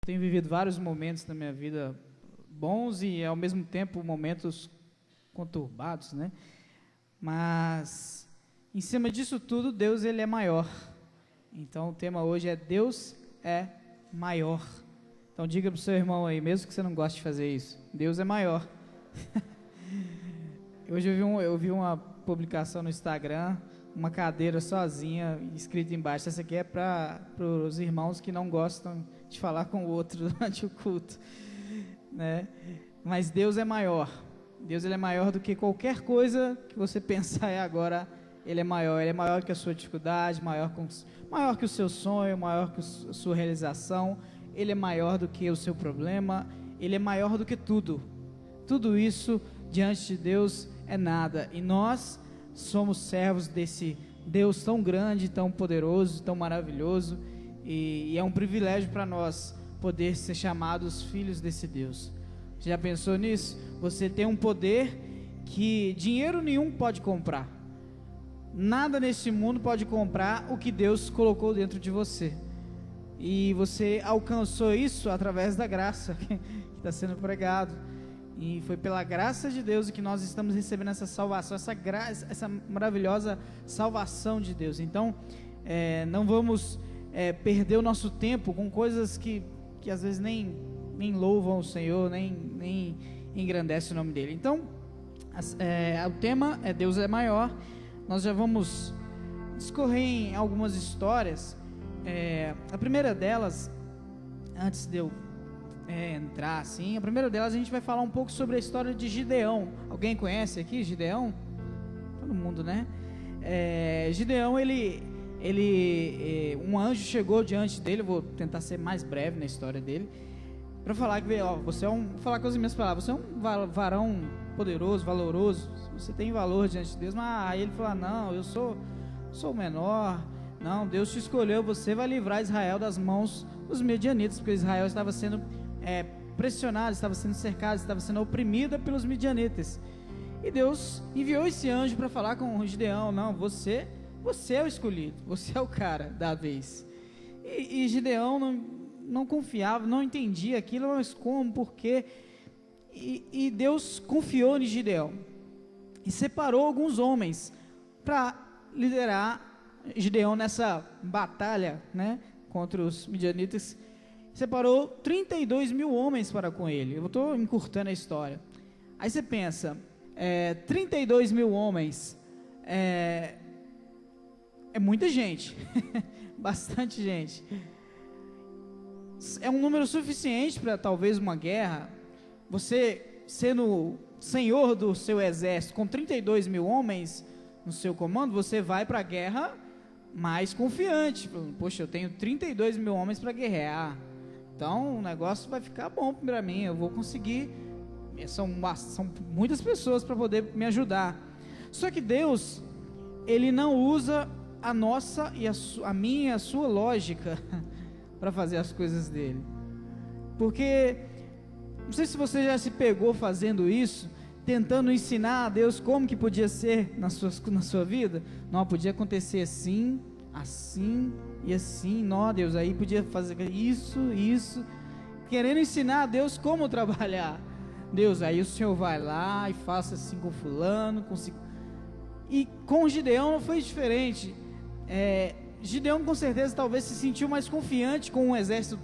Tenho vivido vários momentos na minha vida bons e ao mesmo tempo momentos conturbados, né? Mas em cima disso tudo, Deus ele é maior. Então o tema hoje é Deus é maior. Então diga para o seu irmão aí, mesmo que você não goste de fazer isso, Deus é maior. Hoje eu vi uma publicação no Instagram, uma cadeira sozinha, escrito embaixo, essa aqui é para os irmãos que não gostam de falar com o outro durante o culto, né? Mas Deus é maior. Deus ele é maior do que qualquer coisa que você pensar agora. Ele é maior que a sua dificuldade, maior que o seu sonho, maior que a sua realização. Ele é maior do que o seu problema. Ele é maior do que tudo. Tudo isso diante de Deus é nada. E nós somos servos desse Deus tão grande, tão poderoso, tão maravilhoso. E é um privilégio para nós poder ser chamados filhos desse Deus. Você já pensou nisso? Você tem um poder que dinheiro nenhum pode comprar. Nada neste mundo pode comprar o que Deus colocou dentro de você. E você alcançou isso através da graça que está sendo pregado. E foi pela graça de Deus que nós estamos recebendo essa salvação, essa maravilhosa salvação de Deus. Então, não vamos perder o nosso tempo com coisas que às vezes nem louvam o Senhor, nem engrandece o nome dele. Então, o tema é Deus é maior. Nós já vamos discorrer em algumas histórias. A primeira delas, antes de eu entrar assim, a primeira delas a gente vai falar um pouco sobre a história de Gideão. Alguém conhece aqui Gideão? Todo mundo, né? Gideão, um anjo chegou diante dele. Eu vou tentar ser mais breve na história dele, para falar que você vou falar com as minhas palavras, você é um varão poderoso, valoroso, você tem valor diante de Deus. Mas aí ele falou: não, eu sou o menor. Não, Deus te escolheu, você vai livrar Israel das mãos dos midianitas, porque Israel estava sendo pressionado, estava sendo cercado, estava sendo oprimida pelos midianitas. E Deus enviou esse anjo para falar com Gideão: não, você é o escolhido, você é o cara da vez. E Gideão não confiava, não entendia aquilo, mas como, por quê? E Deus confiou em Gideão e separou alguns homens para liderar Gideão nessa batalha, né, contra os midianitas. Separou 32 mil homens para com ele. Eu estou encurtando a história. Aí você pensa, 32 mil homens é muita gente, bastante gente. É um número suficiente para talvez uma guerra. Você sendo senhor do seu exército com 32 mil homens no seu comando, você vai para a guerra mais confiante. Poxa, eu tenho 32 mil homens para guerrear, então o negócio vai ficar bom para mim, eu vou conseguir. São muitas pessoas para poder me ajudar. Só que Deus, ele não usa a nossa e a minha e a sua lógica para fazer as coisas dele. Porque não sei se você já se pegou fazendo isso, tentando ensinar a Deus como que podia ser na sua vida. Não, podia acontecer assim, assim e assim. Não, Deus, aí podia fazer isso, querendo ensinar a Deus como trabalhar. Deus, aí o Senhor vai lá e faça assim com fulano, E com Gideão não foi diferente. Gideão com certeza talvez se sentiu mais confiante com um exército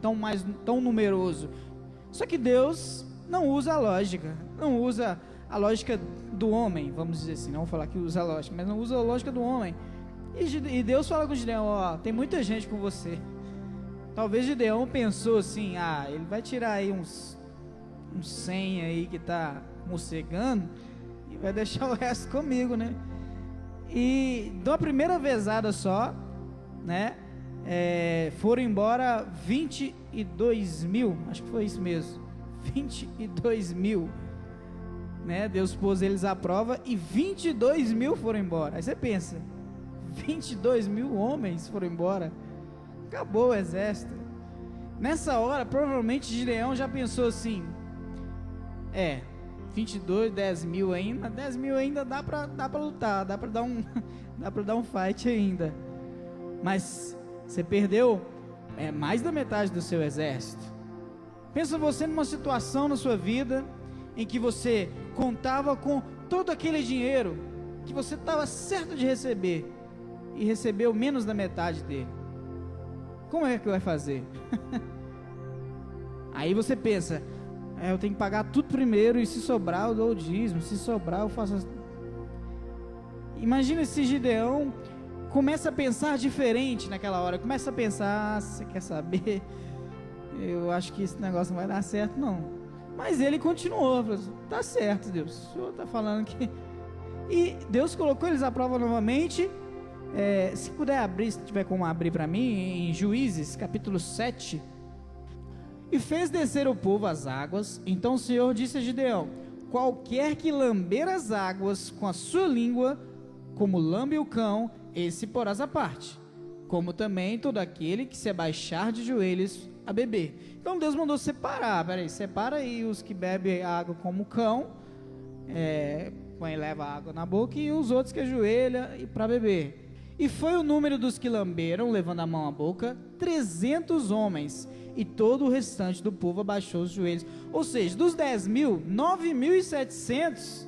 tão numeroso. Só que Deus não usa a lógica, não usa a lógica do homem, vamos dizer assim, não vou falar que usa a lógica, mas não usa a lógica do homem. E Deus fala com Gideão: tem muita gente com você. Talvez Gideão pensou assim: ele vai tirar aí uns 100 aí que está mocegando e vai deixar o resto comigo, né? E de uma primeira vezada só, né, foram embora 22 mil, acho que foi isso mesmo, 22 mil, né? Deus pôs eles à prova e 22 mil foram embora. Aí você pensa, 22 mil homens foram embora, acabou o exército. Nessa hora, provavelmente Gideão já pensou assim: 22, 10 mil ainda dá pra lutar, dá pra dar um fight ainda. Mas você perdeu é mais da metade do seu exército. Pensa você numa situação na sua vida em que você contava com todo aquele dinheiro que você estava certo de receber e recebeu menos da metade dele. Como é que vai fazer? Aí você pensa, eu tenho que pagar tudo primeiro, e se sobrar eu dou o dízimo, se sobrar eu faço... Imagina se Gideão começa a pensar diferente naquela hora, começa a pensar, você quer saber, eu acho que esse negócio não vai dar certo não. Mas ele continuou, falou, tá certo Deus, o Senhor está falando que... E Deus colocou eles à prova novamente. Se puder abrir, se tiver como abrir para mim, em Juízes capítulo 7. E fez descer o povo às águas. Então o Senhor disse a Gideão: qualquer que lamber as águas com a sua língua, como lambe o cão, esse porás à parte, como também todo aquele que se abaixar de joelhos a beber. Então Deus mandou separar, separa aí os que bebem água como cão, leva água na boca, e os outros que ajoelham para beber. E foi o número dos que lamberam, levando a mão à boca, 300 homens, e todo o restante do povo abaixou os joelhos. Ou seja, dos 10.000, 9.700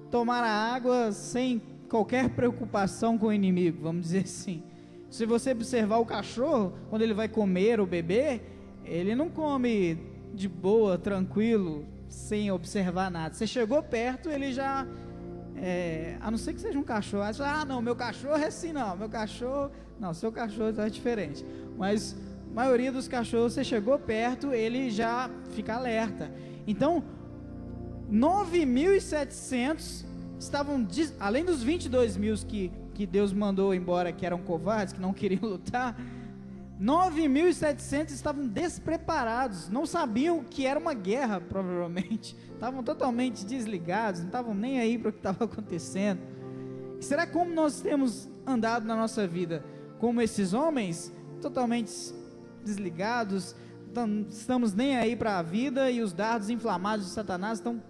tomaram a água sem qualquer preocupação com o inimigo, vamos dizer assim. Se você observar o cachorro, quando ele vai comer ou beber, ele não come de boa, tranquilo, sem observar nada. Você chegou perto, ele já... a não ser que seja um cachorro, aí você fala, não, meu cachorro é assim, não, seu cachorro é diferente, mas a maioria dos cachorros, você chegou perto, ele já fica alerta. Então 9.700 estavam, além dos 22.000 que Deus mandou embora, que eram covardes, que não queriam lutar, 9.700 estavam despreparados, não sabiam que era uma guerra, provavelmente, estavam totalmente desligados, não estavam nem aí para o que estava acontecendo. E será como nós temos andado na nossa vida? Como esses homens, totalmente desligados, estamos nem aí para a vida, e os dardos inflamados de Satanás estão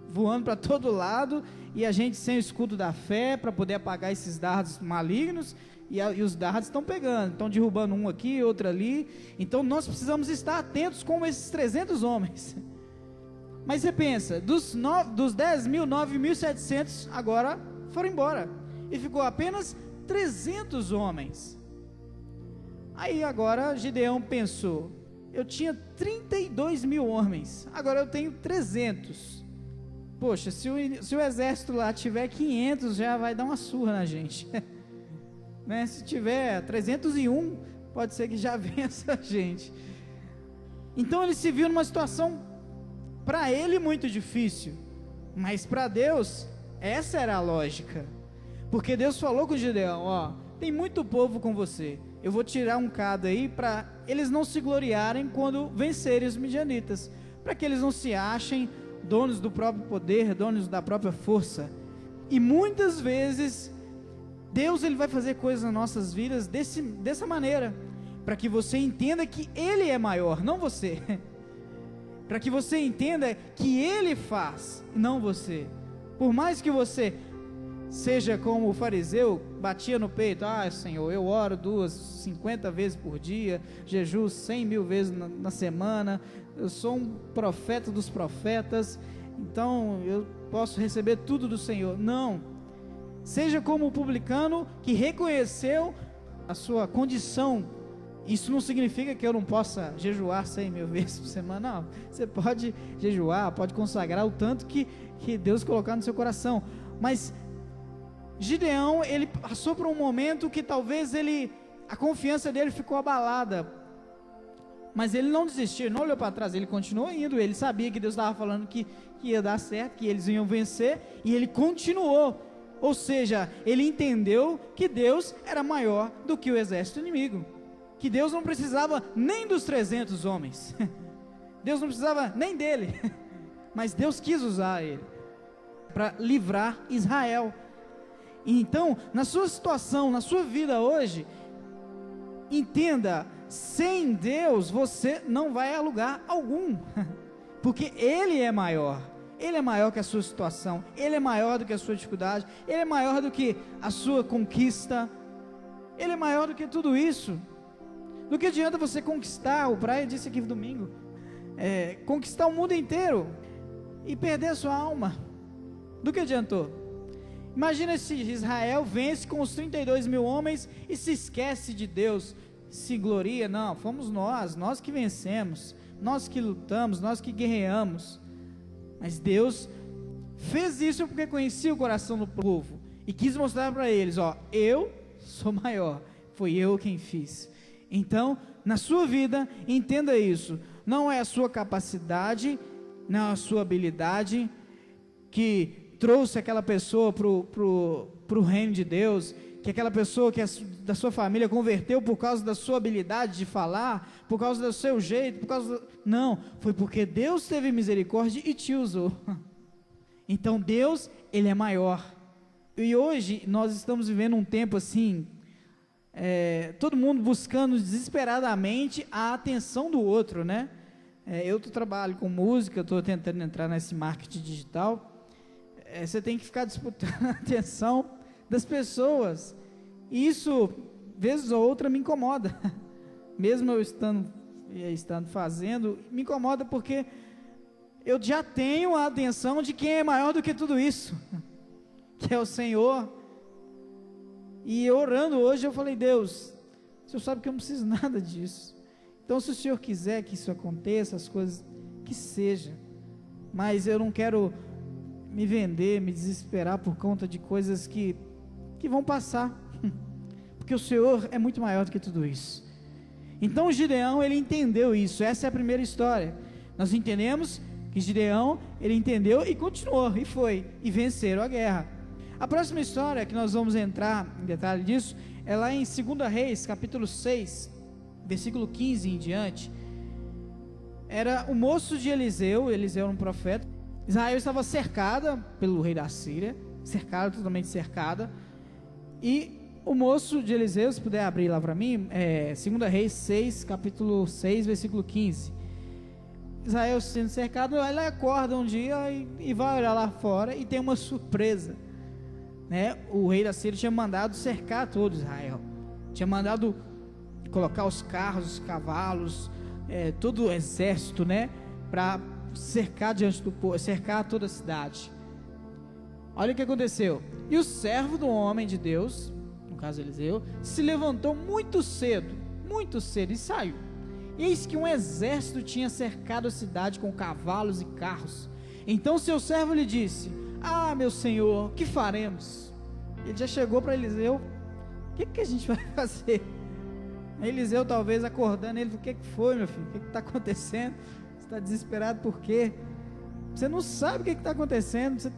voando para todo lado, e a gente sem o escudo da fé, para poder apagar esses dardos malignos, e os dardos estão pegando, estão derrubando um aqui, outro ali. Então nós precisamos estar atentos como esses 300 homens. Mas você pensa, dos 10.000, 9.700 agora foram embora, e ficou apenas 300 homens. Aí agora Gideão pensou, eu tinha 32.000 homens, agora eu tenho 300. Poxa, se o exército lá tiver 500, já vai dar uma surra na gente. Né? Se tiver 301, pode ser que já vença a gente. Então ele se viu numa situação, para ele muito difícil, mas para Deus, essa era a lógica, porque Deus falou com Gideão, tem muito povo com você, eu vou tirar um cado aí, para eles não se gloriarem quando vencerem os midianitas, para que eles não se achem donos do próprio poder, donos da própria força. E muitas vezes Deus, ele vai fazer coisas nas nossas vidas dessa maneira, para que você entenda que Ele é maior, não você, para que você entenda que Ele faz, não você. Por mais que você seja como o fariseu, batia no peito, Senhor, eu oro 50 vezes por dia, jejuo 100.000 vezes na semana, eu sou um profeta dos profetas, então eu posso receber tudo do Senhor. Não, seja como o publicano que reconheceu a sua condição. Isso não significa que eu não possa jejuar 100.000 vezes por semana, não. Você pode jejuar, pode consagrar o tanto que Deus colocar no seu coração, mas Gideão, ele passou por um momento que talvez a confiança dele ficou abalada, mas ele não desistiu, não olhou para trás, ele continuou indo, ele sabia que Deus estava falando que ia dar certo, que eles iam vencer, e ele continuou. Ou seja, ele entendeu que Deus era maior do que o exército inimigo, que Deus não precisava nem dos 300 homens, Deus não precisava nem dele, mas Deus quis usar ele para livrar Israel. Então, na sua situação, na sua vida hoje, entenda, sem Deus você não vai a lugar algum, porque Ele é maior. Ele é maior que a sua situação, Ele é maior do que a sua dificuldade, Ele é maior do que a sua conquista, Ele é maior do que tudo isso. Do que adianta você conquistar, o Praia disse aqui no domingo, conquistar o mundo inteiro e perder a sua alma? Do que adiantou? Imagina se Israel vence com os 32 mil homens e se esquece de Deus, se gloria. Não, fomos nós que vencemos, nós que lutamos, nós que guerreamos. Mas Deus fez isso porque conhecia o coração do povo e quis mostrar para eles, eu sou maior, foi eu quem fiz. Então, na sua vida, entenda isso, não é a sua capacidade, não é a sua habilidade que trouxe aquela pessoa para o reino de Deus, que aquela pessoa que da sua família converteu por causa da sua habilidade de falar, por causa do seu jeito, não, foi porque Deus teve misericórdia e te usou. Então Deus, Ele é maior. E hoje nós estamos vivendo um tempo assim, todo mundo buscando desesperadamente a atenção do outro, né? Eu trabalho com música, estou tentando entrar nesse marketing digital. Você tem que ficar disputando a atenção das pessoas, e isso, vezes ou outra, me incomoda, mesmo eu estando fazendo, me incomoda porque eu já tenho a atenção de quem é maior do que tudo isso, que é o Senhor. E orando hoje, eu falei: Deus, o Senhor sabe que eu não preciso nada disso, então se o Senhor quiser que isso aconteça, as coisas, que seja, mas eu não quero me vender, me desesperar por conta de coisas que vão passar, porque o Senhor é muito maior do que tudo isso. Então Gideão, ele entendeu isso. Essa é a primeira história. Nós entendemos que Gideão, ele entendeu e continuou, e foi, e venceram a guerra. A próxima história que nós vamos entrar em detalhe disso, é lá em 2 Reis, capítulo 6, versículo 15 em diante. Era o moço de Eliseu era um profeta. Israel estava cercada pelo rei da Síria, totalmente cercada, e o moço de Eliseu, se puder abrir lá para mim, 2 Reis 6, capítulo 6, versículo 15, Israel sendo cercado, ele acorda um dia e vai olhar lá fora, e tem uma surpresa, né? O rei da Síria tinha mandado cercar todo Israel, tinha mandado colocar os carros, os cavalos, todo o exército, né, para cercar diante do povo, cercar toda a cidade. Olha o que aconteceu. E o servo do homem de Deus, no caso Eliseu, se levantou muito cedo e saiu. Eis que um exército tinha cercado a cidade com cavalos e carros. Então seu servo lhe disse: meu senhor, que faremos? Ele já chegou para Eliseu: o que a gente vai fazer? Eliseu talvez acordando, ele falou: o que foi, meu filho? O que está acontecendo? Você está desesperado por quê? Você não sabe o que está acontecendo.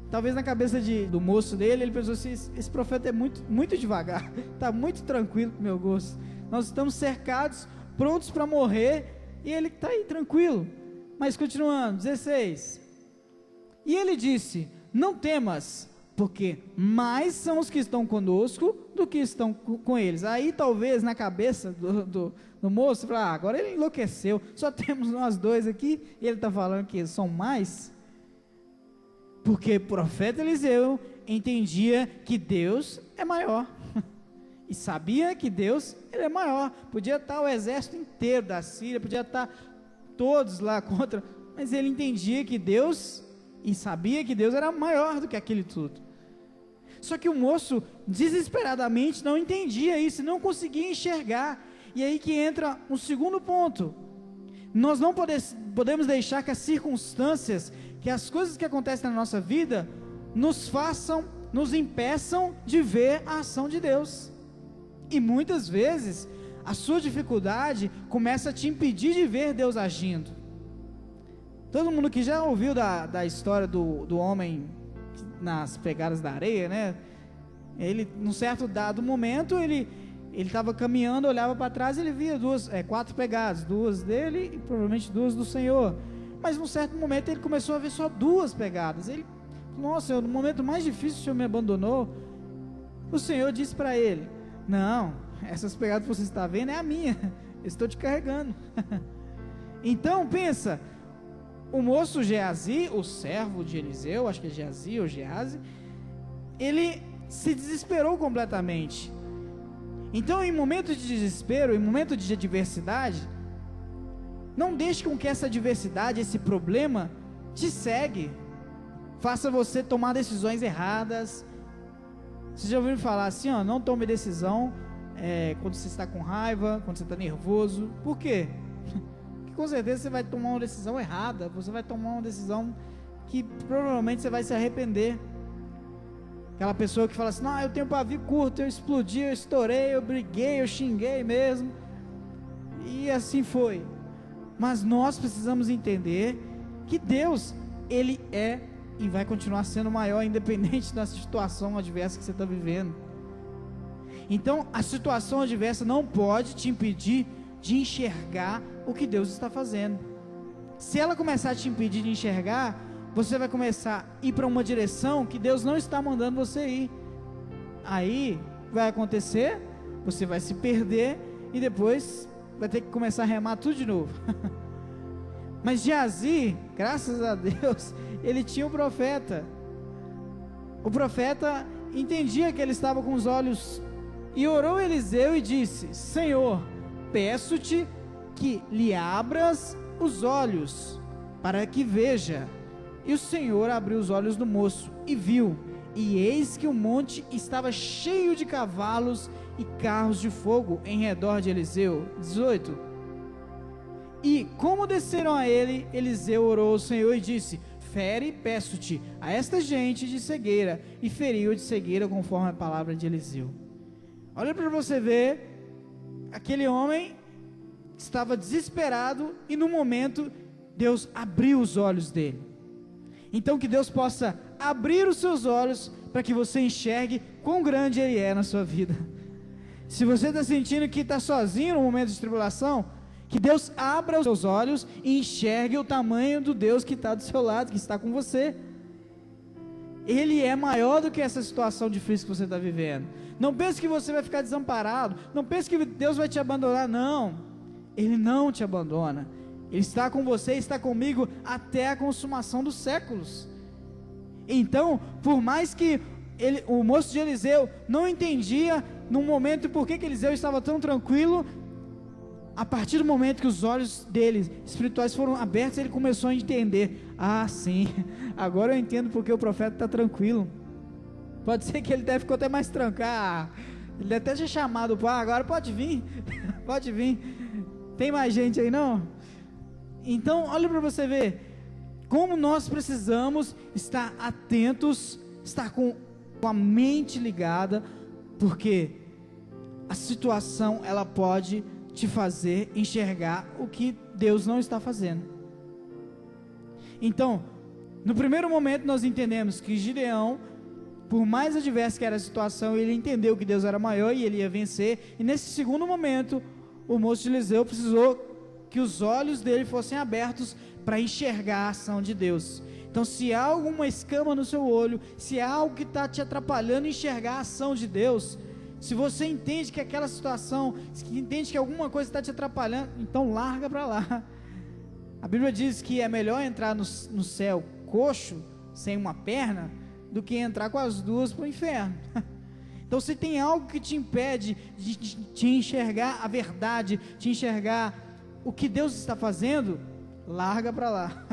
Talvez na cabeça do moço dele, ele pensou assim: esse profeta é muito devagar, está muito tranquilo com o meu gosto. Nós estamos cercados, prontos para morrer, e ele está aí tranquilo. Mas continuando, 16, e ele disse: não temas, porque mais são os que estão conosco do que estão com eles. Aí talvez na cabeça do moço, agora ele enlouqueceu, só temos nós dois aqui, e ele está falando que são mais, porque o profeta Eliseu entendia que Deus é maior, e sabia que Deus, ele é maior. Podia estar o exército inteiro da Síria, podia estar todos lá contra, mas ele entendia que Deus, e sabia que Deus era maior do que aquele tudo. Só que o moço desesperadamente não entendia isso, não conseguia enxergar. E aí que entra um segundo ponto. Nós não podemos deixar que as circunstâncias, que as coisas que acontecem na nossa vida nos impeçam de ver a ação de Deus. E muitas vezes a sua dificuldade começa a te impedir de ver Deus agindo. Todo mundo que já ouviu da história do homem nas pegadas da areia, né? Ele, num certo dado momento, ele estava caminhando, olhava para trás, ele via 4 pegadas, 2 dele e provavelmente 2 do Senhor. Mas num certo momento ele começou a ver só 2 pegadas. Ele, nossa, no momento mais difícil o Senhor me abandonou. O Senhor disse para ele: não, essas pegadas que você está vendo é a minha, eu estou te carregando. Então pensa, o moço Geazi, o servo de Eliseu, acho que é Geazi ou Geazi, ele se desesperou completamente. Então, em momento de desespero, em momento de adversidade, não deixe com que essa adversidade, esse problema, te segue, faça você tomar decisões erradas. Você já ouviu falar assim, ó, não tome decisão quando você está com raiva, quando você está nervoso. Por quê? Porque com certeza você vai tomar uma decisão errada, você vai tomar uma decisão que provavelmente você vai se arrepender. Aquela pessoa que fala assim, não, eu tenho pavio curto, eu explodi, eu estourei, eu briguei, eu xinguei mesmo, e assim foi. Mas nós precisamos entender que Deus, Ele é e vai continuar sendo maior, independente da situação adversa que você está vivendo. Então, a situação adversa não pode te impedir de enxergar o que Deus está fazendo. Se ela começar a te impedir de enxergar, você vai começar a ir para uma direção que Deus não está mandando você ir. Aí, vai acontecer, você vai se perder e depois vai ter que começar a remar tudo de novo. Mas Geazi, graças a Deus, ele tinha um profeta. O profeta entendia que ele estava com os olhos, e orou Eliseu e disse, Senhor, peço-te que lhe abras os olhos, para que veja. E o Senhor abriu os olhos do moço, e viu, e eis que o monte estava cheio de cavalos e carros de fogo em redor de Eliseu. 18. E como desceram a ele, Eliseu orou ao Senhor e disse, fere, peço-te, a esta gente de cegueira, e feriu de cegueira conforme a palavra de Eliseu. Olha para você ver, aquele homem estava desesperado, e no momento, Deus abriu os olhos dele. Então que Deus possa abrir os seus olhos, para que você enxergue quão grande Ele é na sua vida. Se você está sentindo que está sozinho no momento de tribulação, que Deus abra os seus olhos e enxergue o tamanho do Deus que está do seu lado, que está com você. Ele é maior do que essa situação difícil que você está vivendo. Não pense que você vai ficar desamparado, não pense que Deus vai te abandonar, não. Ele não te abandona. Ele está com você, está comigo até a consumação dos séculos. Então, por mais que o moço de Eliseu não entendia no momento por que Eliseu estava tão tranquilo, a partir do momento que os olhos dele espirituais foram abertos, ele começou a entender, sim, agora eu entendo porque o profeta está tranquilo. Pode ser que ele deve ficar até mais trancado, ele deve até ser chamado, agora pode vir, pode vir, tem mais gente aí não? Então, olha para você ver, como nós precisamos estar atentos, estar com a mente ligada, porque a situação, ela pode te fazer enxergar o que Deus não está fazendo. Então, no primeiro momento nós entendemos que Gideão, por mais adversa que era a situação, ele entendeu que Deus era maior e ele ia vencer, e nesse segundo momento, o moço de Eliseu precisou que os olhos dele fossem abertos para enxergar a ação de Deus. Então, se há alguma escama no seu olho, se há algo que está te atrapalhando enxergar a ação de Deus, se você entende que aquela situação, se entende que alguma coisa está te atrapalhando, então larga para lá. A Bíblia diz que é melhor entrar no céu coxo, sem uma perna, do que entrar com as duas para o inferno. Então, se tem algo que te impede de te enxergar a verdade, te enxergar o que Deus está fazendo, larga para lá.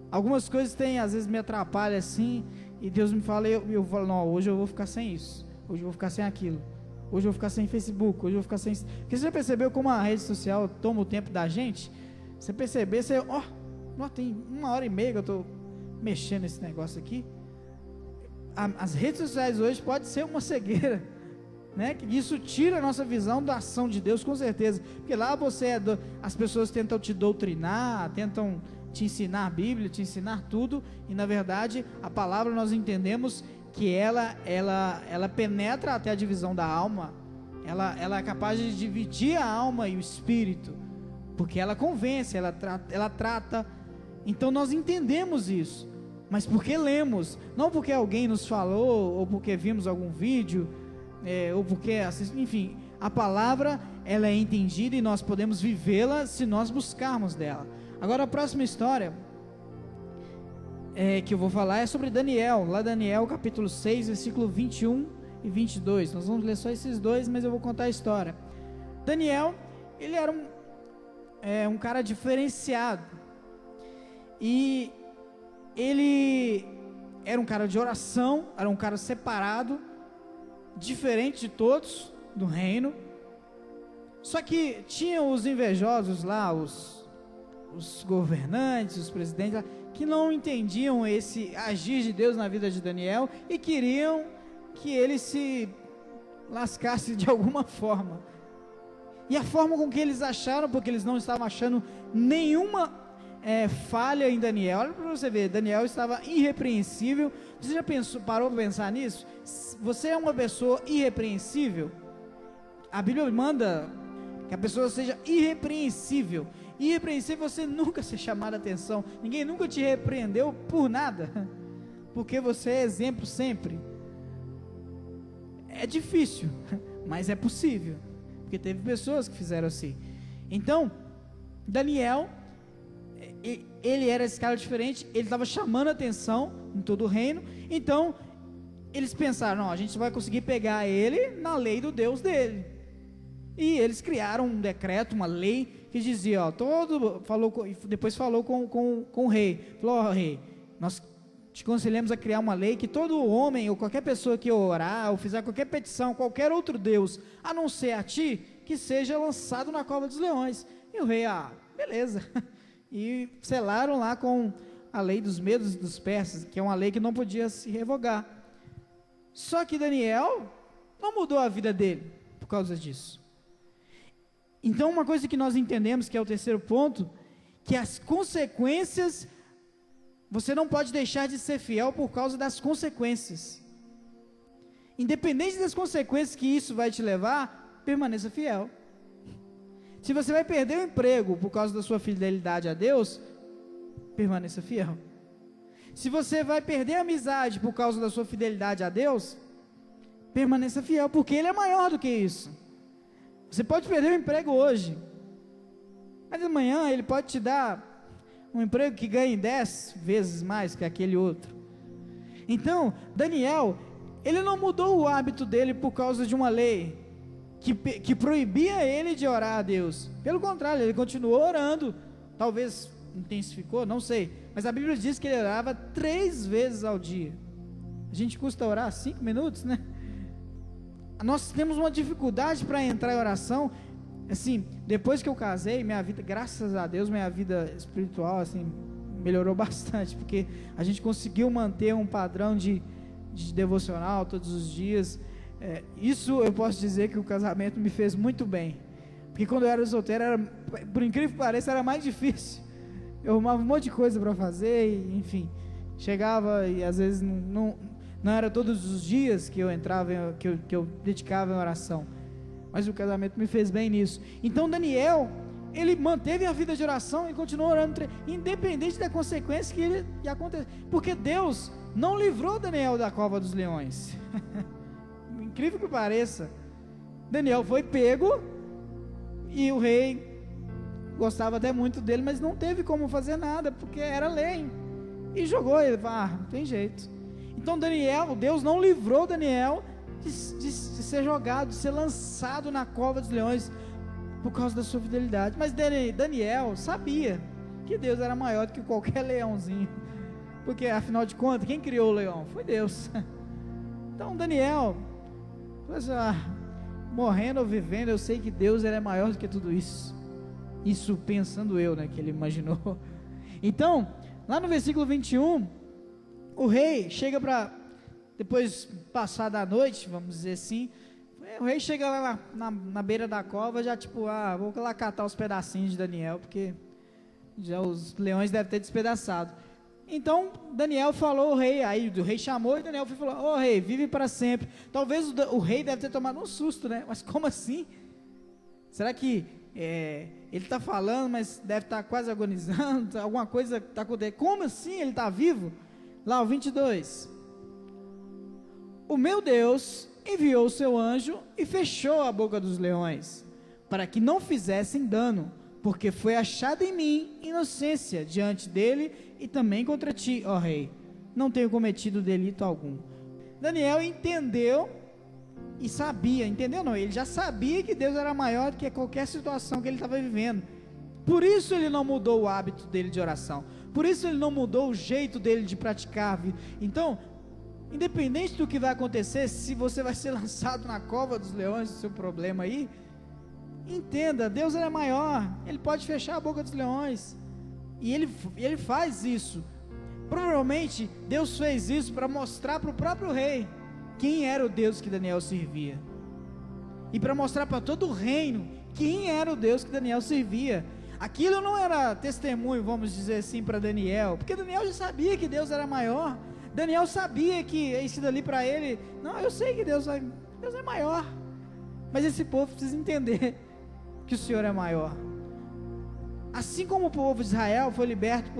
Algumas coisas às vezes me atrapalham assim, e Deus me fala, eu falo, não, hoje eu vou ficar sem isso, hoje eu vou ficar sem aquilo, hoje eu vou ficar sem Facebook, hoje eu vou ficar sem... Porque você já percebeu como a rede social toma o tempo da gente? Você perceber, tem 1h30 que eu estou mexendo nesse negócio aqui. As redes sociais hoje pode ser uma cegueira, né? Isso tira a nossa visão da ação de Deus, com certeza, porque lá as pessoas tentam te doutrinar, tentam te ensinar a Bíblia, te ensinar tudo, e na verdade a palavra nós entendemos que ela penetra até a divisão da alma, ela é capaz de dividir a alma e o espírito, porque ela convence, ela trata. Então nós entendemos isso, mas porque lemos, não porque alguém nos falou, ou porque vimos algum vídeo, ou porque, enfim, a palavra, ela é entendida e nós podemos vivê-la se nós buscarmos dela. Agora a próxima história que eu vou falar é sobre Daniel, lá Daniel capítulo 6, versículo 21 e 22. Nós vamos ler só esses dois, mas eu vou contar a história. Daniel, ele era um cara diferenciado, e ele era um cara de oração, era um cara separado, diferente de todos do reino. Só que tinha os invejosos lá, os governantes, os presidentes lá, que não entendiam esse agir de Deus na vida de Daniel e queriam que ele se lascasse de alguma forma. E a forma com que eles acharam, porque eles não estavam achando nenhuma falha em Daniel. Olha para você ver, Daniel estava irrepreensível. Você já parou para pensar nisso? Você é uma pessoa irrepreensível? A Bíblia manda que a pessoa seja irrepreensível. Irrepreensível, você nunca ser chamado a atenção, ninguém nunca te repreendeu por nada, porque você é exemplo sempre. É difícil, mas é possível, porque teve pessoas que fizeram assim. Então, Daniel, ele era esse cara diferente, ele estava chamando a atenção em todo o reino. Então, eles pensaram, não, a gente vai conseguir pegar ele na lei do Deus dele. E eles criaram um decreto, uma lei, que dizia, depois falou com o rei, falou, rei, nós te aconselhamos a criar uma lei que todo homem, ou qualquer pessoa que orar, ou fizer qualquer petição, qualquer outro Deus, a não ser a ti, que seja lançado na cova dos leões. E o rei, beleza, e selaram lá com a lei dos medos e dos persas, que é uma lei que não podia se revogar. Só que Daniel não mudou a vida dele por causa disso. Então, uma coisa que nós entendemos, que é o terceiro ponto, que as consequências, você não pode deixar de ser fiel por causa das consequências. Independente das consequências que isso vai te levar, permaneça fiel. Se você vai perder o emprego por causa da sua fidelidade a Deus, permaneça fiel. Se você vai perder a amizade por causa da sua fidelidade a Deus, permaneça fiel, porque Ele é maior do que isso. Você pode perder o emprego hoje, mas amanhã Ele pode te dar um emprego que ganhe 10 vezes mais que aquele outro. Então, Daniel, ele não mudou o hábito dele por causa de uma lei que proibia ele de orar a Deus. Pelo contrário, ele continuou orando, talvez intensificou, não sei, mas a Bíblia diz que ele orava 3 vezes ao dia. A gente custa orar 5 minutos, né? Nós temos uma dificuldade para entrar em oração. Assim, depois que eu casei, minha vida, graças a Deus, minha vida espiritual, assim, melhorou bastante, porque a gente conseguiu manter um padrão de devocional todos os dias. Isso eu posso dizer que o casamento me fez muito bem, porque quando eu era solteiro, por incrível que pareça, era mais difícil. Eu arrumava um monte de coisa para fazer, e, enfim, chegava e às vezes não era todos os dias que eu entrava, que eu dedicava em oração, mas o casamento me fez bem nisso. Então Daniel, ele manteve a vida de oração e continuou orando, independente da consequência que ele aconteceu, porque Deus não livrou Daniel da cova dos leões. Incrível que pareça, Daniel foi pego, e o rei gostava até muito dele, mas não teve como fazer nada, porque era lei, e jogou ele, não tem jeito. Então Deus não livrou Daniel de ser jogado, de ser lançado na cova dos leões, por causa da sua fidelidade. Mas Daniel sabia que Deus era maior do que qualquer leãozinho, porque afinal de contas, quem criou o leão? Foi Deus. Então Daniel, morrendo ou vivendo, eu sei que Deus é maior do que tudo isso. Isso pensando eu, que ele imaginou. Então, lá no versículo 21, o rei chega depois passar da noite, vamos dizer assim, o rei chega lá na beira da cova, já vou lá catar os pedacinhos de Daniel, porque já os leões devem ter despedaçado. Então Daniel falou ao rei, aí o rei chamou e Daniel falou, rei, vive para sempre. Talvez o rei deve ter tomado um susto, mas como assim? Será que ele está falando, mas deve estar quase agonizando, alguma coisa está acontecendo, como assim ele está vivo? Lá o 22, o meu Deus enviou o seu anjo e fechou a boca dos leões, para que não fizessem dano, porque foi achada em mim inocência diante dele e também contra ti, ó rei, não tenho cometido delito algum. Daniel entendeu e sabia, entendeu? Não, ele já sabia que Deus era maior do que qualquer situação que ele estava vivendo. Por isso ele não mudou o hábito dele de oração. Por isso ele não mudou o jeito dele de praticar. Então, independente do que vai acontecer, se você vai ser lançado na cova dos leões, o seu problema aí, entenda, Deus é maior. Ele pode fechar a boca dos leões. E ele faz isso. Provavelmente Deus fez isso para mostrar para o próprio rei quem era o Deus que Daniel servia, e para mostrar para todo o reino quem era o Deus que Daniel servia. Aquilo não era testemunho, vamos dizer assim, para Daniel, porque Daniel já sabia que Deus era maior. Daniel sabia que isso dali para ele, não, eu sei que Deus é maior, mas esse povo precisa entender que o Senhor é maior. Assim como o povo de Israel foi liberto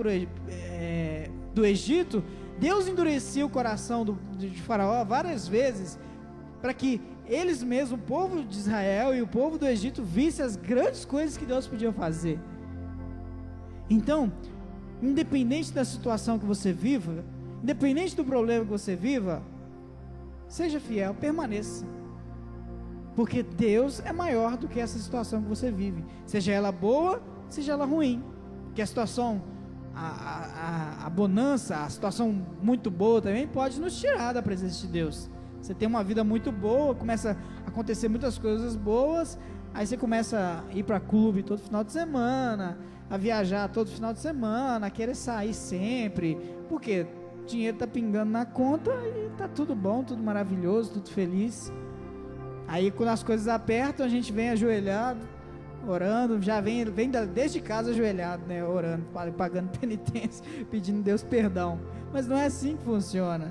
do Egito, Deus endurecia o coração de Faraó várias vezes, para que eles mesmos, o povo de Israel e o povo do Egito, vissem as grandes coisas que Deus podia fazer. Então, independente da situação que você viva, independente do problema que você viva, seja fiel, permaneça, porque Deus é maior do que essa situação que você vive, seja ela boa, seja ela ruim, que a situação, a bonança, a situação muito boa também pode nos tirar da presença de Deus. Você tem uma vida muito boa, começa a acontecer muitas coisas boas, aí você começa a ir para clube todo final de semana, a viajar todo final de semana, a querer sair sempre, porque o dinheiro está pingando na conta e está tudo bom, tudo maravilhoso, tudo feliz. Aí quando as coisas apertam, a gente vem ajoelhado, orando, já vem desde casa ajoelhado, né, orando, pagando penitência, pedindo a Deus perdão. Mas não é assim que funciona.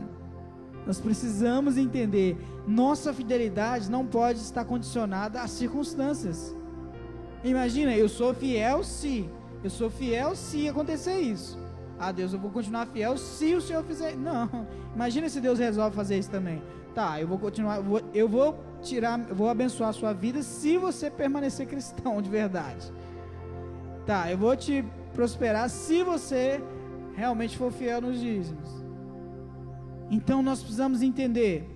Nós precisamos entender, nossa fidelidade não pode estar condicionada às circunstâncias. Imagina, eu sou fiel se acontecer isso. Ah, Deus, eu vou continuar fiel se o Senhor fizer. Não, imagina se Deus resolve fazer isso também. Tá, eu vou continuar, eu vou abençoar a sua vida se você permanecer cristão de verdade. Tá, eu vou te prosperar se você realmente for fiel nos dízimos. Então nós precisamos entender,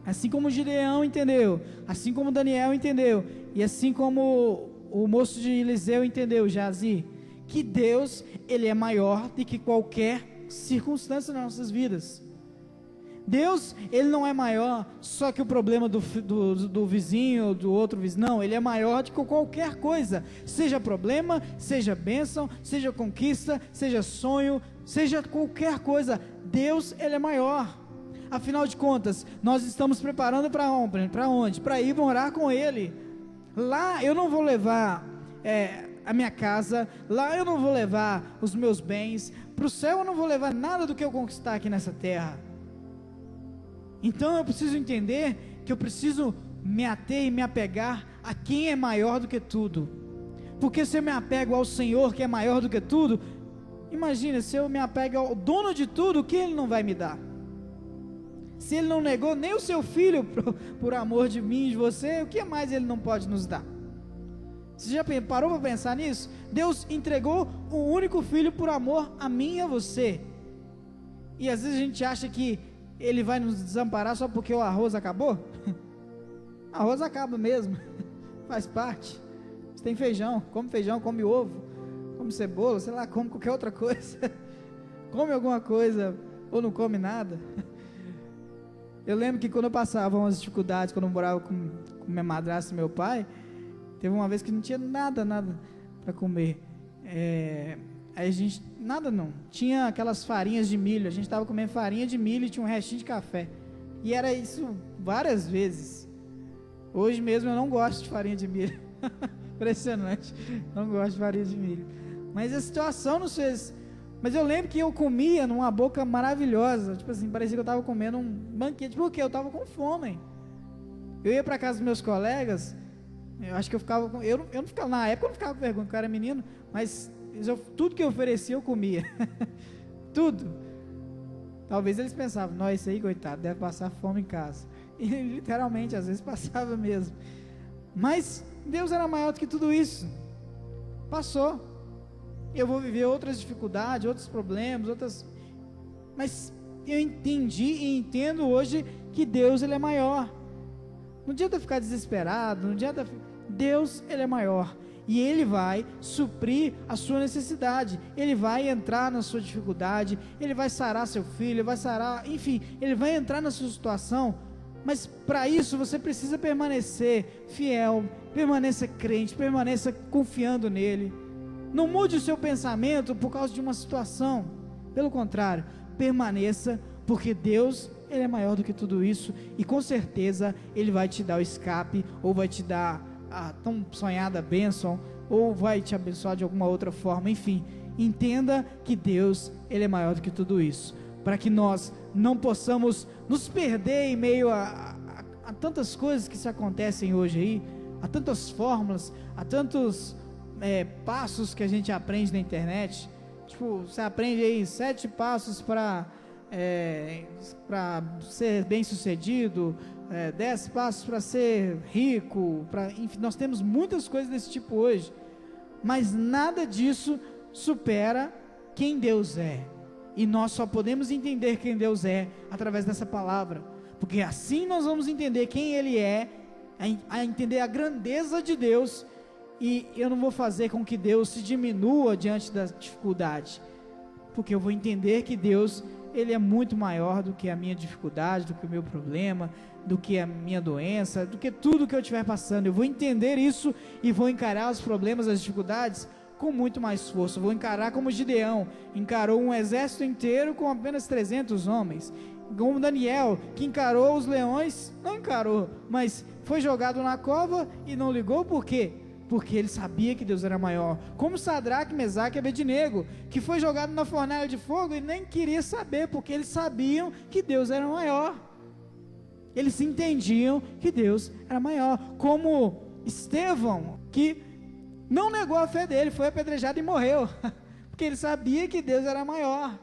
assim como Gideão entendeu, assim como Daniel entendeu, e assim como o moço de Eliseu entendeu, Geazi, que Deus, Ele é maior do que qualquer circunstância nas nossas vidas. Deus, Ele não é maior só que o problema do vizinho, do outro vizinho, não, Ele é maior do que qualquer coisa, seja problema, seja bênção, seja conquista, seja sonho, seja qualquer coisa, Deus, Ele é maior. Afinal de contas, nós estamos preparando para onde? Para ir morar com Ele. Lá eu não vou levar a minha casa, lá eu não vou levar os meus bens, para o céu eu não vou levar nada do que eu conquistar aqui nessa terra. Então eu preciso entender que eu preciso me ater e me apegar a quem é maior do que tudo, porque se eu me apego ao Senhor que é maior do que tudo, imagina, se eu me apego ao dono de tudo, o que Ele não vai me dar? Se Ele não negou nem o seu filho por amor de mim e de você, o que mais Ele não pode nos dar? Você já parou para pensar nisso? Deus entregou o único filho por amor a mim e a você, e às vezes a gente acha que Ele vai nos desamparar só porque o arroz acabou. Arroz acaba mesmo, faz parte. Você tem feijão, come ovo, come cebola, sei lá, come qualquer outra coisa, come alguma coisa ou não come nada. Eu lembro que quando eu passava umas dificuldades, quando eu morava com minha madrasta e meu pai, teve uma vez que não tinha nada para comer, aí a gente, nada não, tinha aquelas farinhas de milho, a gente estava comendo farinha de milho e tinha um restinho de café, e era isso várias vezes. Hoje mesmo eu não gosto de farinha de milho, impressionante, não gosto de farinha de milho, mas a situação nos fez. Mas eu lembro que eu comia numa boca maravilhosa, tipo assim, parecia que eu estava comendo um banquete, porque eu estava com fome. Eu ia para casa dos meus colegas, eu acho que eu não ficava, na época eu não ficava com vergonha, porque eu era menino, mas tudo que eu oferecia eu comia, tudo. Talvez eles pensavam, não, esse aí, coitado, deve passar fome em casa, e literalmente, às vezes passava mesmo, mas Deus era maior do que tudo isso, passou. Eu vou viver outras dificuldades, outros problemas, mas eu entendi e entendo hoje que Deus, Ele é maior. Não adianta ficar desesperado, não adianta. Deus, Ele é maior. E Ele vai suprir a sua necessidade. Ele vai entrar na sua dificuldade. Ele vai sarar seu filho, Ele vai sarar, enfim, Ele vai entrar na sua situação. Mas para isso você precisa permanecer fiel, permaneça crente, permaneça confiando nele. Não mude o seu pensamento por causa de uma situação. Pelo contrário, permaneça, porque Deus, Ele é maior do que tudo isso. E com certeza Ele vai te dar o escape, ou vai te dar a tão sonhada bênção, ou vai te abençoar de alguma outra forma. Enfim, entenda que Deus, Ele é maior do que tudo isso, para que nós não possamos nos perder em meio a tantas coisas que se acontecem hoje aí, a tantas fórmulas, a tantos passos que a gente aprende na internet. Tipo, você aprende aí 7 passos para ser bem sucedido, 10 passos para ser rico, enfim, nós temos muitas coisas desse tipo hoje, mas nada disso supera quem Deus é, e nós só podemos entender quem Deus é através dessa palavra, porque assim nós vamos entender quem Ele é, a entender a grandeza de Deus, e eu não vou fazer com que Deus se diminua diante da dificuldade, porque eu vou entender que Deus, Ele é muito maior do que a minha dificuldade, do que o meu problema, do que a minha doença, do que tudo que eu estiver passando. Eu vou entender isso e vou encarar os problemas, as dificuldades com muito mais força. Eu vou encarar como Gideão encarou um exército inteiro com apenas 300 homens, como Daniel, que encarou os leões, não encarou, mas foi jogado na cova e não ligou. Por quê? Porque ele sabia que Deus era maior. Como Sadraque, Mesaque e Abednego, que foi jogado na fornalha de fogo e nem queria saber, porque eles sabiam que Deus era maior. Eles entendiam que Deus era maior. Como Estevão, que não negou a fé dele, foi apedrejado e morreu, porque ele sabia que Deus era maior.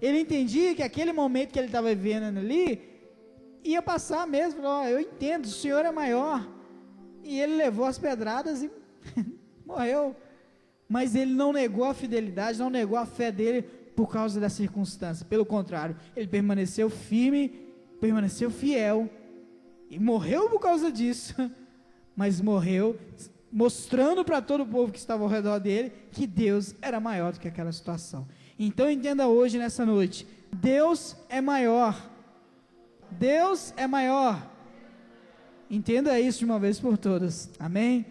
Ele entendia que aquele momento que ele estava vivendo ali, ia passar mesmo. Eu entendo, o Senhor é maior. E ele levou as pedradas e morreu. Mas ele não negou a fidelidade, não negou a fé dele por causa da circunstância. Pelo contrário, ele permaneceu firme, permaneceu fiel e morreu por causa disso. Mas morreu mostrando para todo o povo que estava ao redor dele que Deus era maior do que aquela situação. Então entenda hoje, nessa noite, Deus é maior. Deus é maior. Entenda isso de uma vez por todas, amém?